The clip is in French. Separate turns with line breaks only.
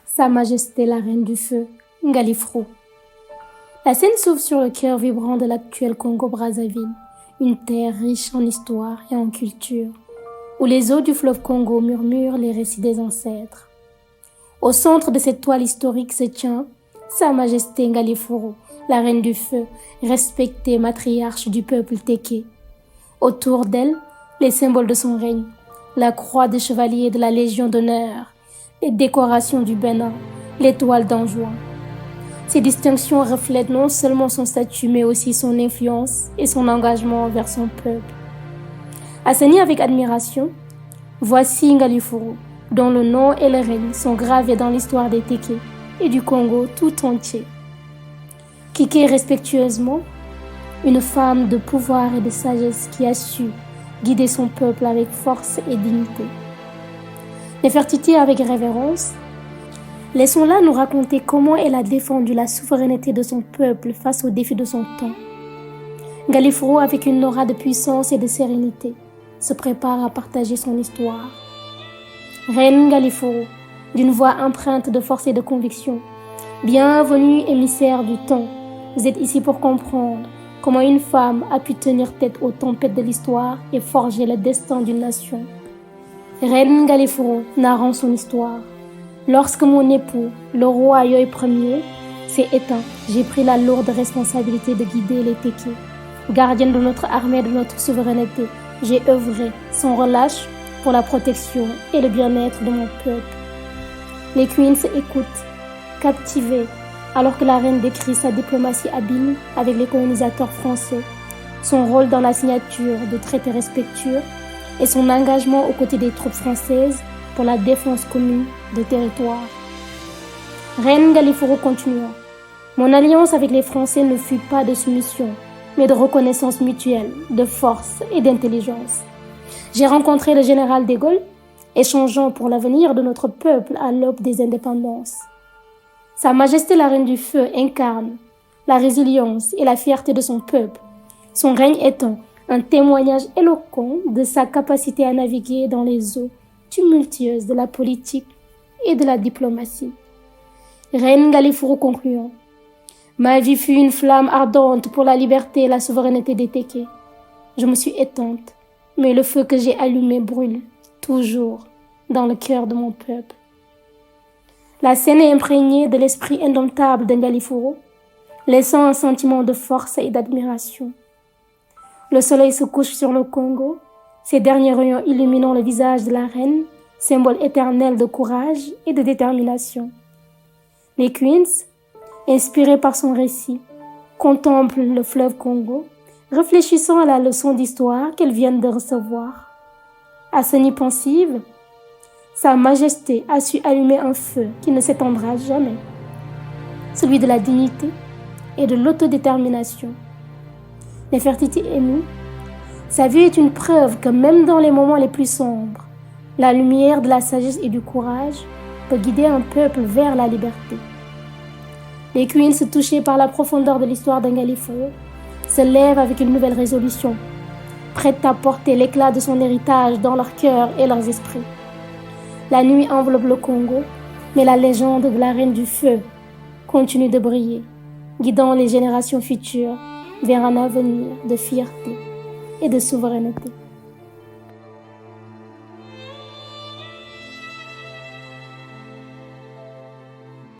Sa Majesté la Reine du Feu, Ngalifro. La scène s'ouvre sur le cœur vibrant de l'actuel Congo-Brazzaville, une terre riche en histoire et en culture, où les eaux du fleuve Congo murmurent les récits des ancêtres. Au centre de cette toile historique se tient Sa Majesté Ngaliforo, la Reine du Feu, respectée matriarche du peuple Téké. Autour d'elle, les symboles de son règne, la croix de chevalier de la Légion d'honneur, les décorations du Bénin, l'étoile d'Anjouan. Ces distinctions reflètent non seulement son statut, mais aussi son influence et son engagement envers son peuple. Assigné avec admiration, voici Ngaliforo, dont le nom et le règne sont gravés dans l'histoire des Téké et du Congo tout entier. Kiké respectueusement, une femme de pouvoir et de sagesse qui a su guider son peuple avec force et dignité. Néfertiti avec révérence, laissons-la nous raconter comment elle a défendu la souveraineté de son peuple face aux défis de son temps. Ngaliforo, avec une aura de puissance et de sérénité, se prépare à partager son histoire. Reine Ngaliforo, d'une voix empreinte de force et de conviction, bienvenue émissaire du temps, vous êtes ici pour comprendre comment une femme a pu tenir tête aux tempêtes de l'histoire et forger le destin d'une nation. Reine Ngaliforo narrant son histoire. Lorsque mon époux, le roi Yoy Ier, s'est éteint, j'ai pris la lourde responsabilité de guider les Téké. Gardienne de notre armée et de notre souveraineté, j'ai œuvré sans relâche pour la protection et le bien-être de mon peuple. Les Queens écoutent, captivés, alors que la reine décrit sa diplomatie habile avec les colonisateurs français, son rôle dans la signature de traités respectueux et son engagement aux côtés des troupes françaises pour la défense commune des territoires. Reine Ngaliforo continua. Mon alliance avec les Français ne fut pas de soumission, mais de reconnaissance mutuelle, de force et d'intelligence. J'ai rencontré le général de Gaulle, échangeant pour l'avenir de notre peuple à l'aube des indépendances. Sa Majesté la Reine du Feu incarne la résilience et la fierté de son peuple, son règne étant un témoignage éloquent de sa capacité à naviguer dans les eaux tumultueuses de la politique et de la diplomatie. Reine Ngaliforo concluant. Ma vie fut une flamme ardente pour la liberté et la souveraineté des Téké. Je me suis éteinte, mais le feu que j'ai allumé brûle toujours dans le cœur de mon peuple. La scène est imprégnée de l'esprit indomptable de Ngaliforo, laissant un sentiment de force et d'admiration. Le soleil se couche sur le Congo, ses derniers rayons illuminant le visage de la reine, symbole éternel de courage et de détermination. Les Queens, inspirés par son récit, contemplent le fleuve Congo, réfléchissant à la leçon d'histoire qu'elles viennent de recevoir. Assenie pensive, Sa Majesté a su allumer un feu qui ne s'éteindra jamais, celui de la dignité et de l'autodétermination. Néfertiti émue, sa vie est une preuve que même dans les moments les plus sombres, la lumière de la sagesse et du courage peut guider un peuple vers la liberté. Les Queens, touchés par la profondeur de l'histoire d'Ngaliforo, se lèvent avec une nouvelle résolution, prêtes à porter l'éclat de son héritage dans leurs cœurs et leurs esprits. La nuit enveloppe le Congo, mais la légende de la Reine du Feu continue de briller, guidant les générations futures vers un avenir de fierté et de souveraineté.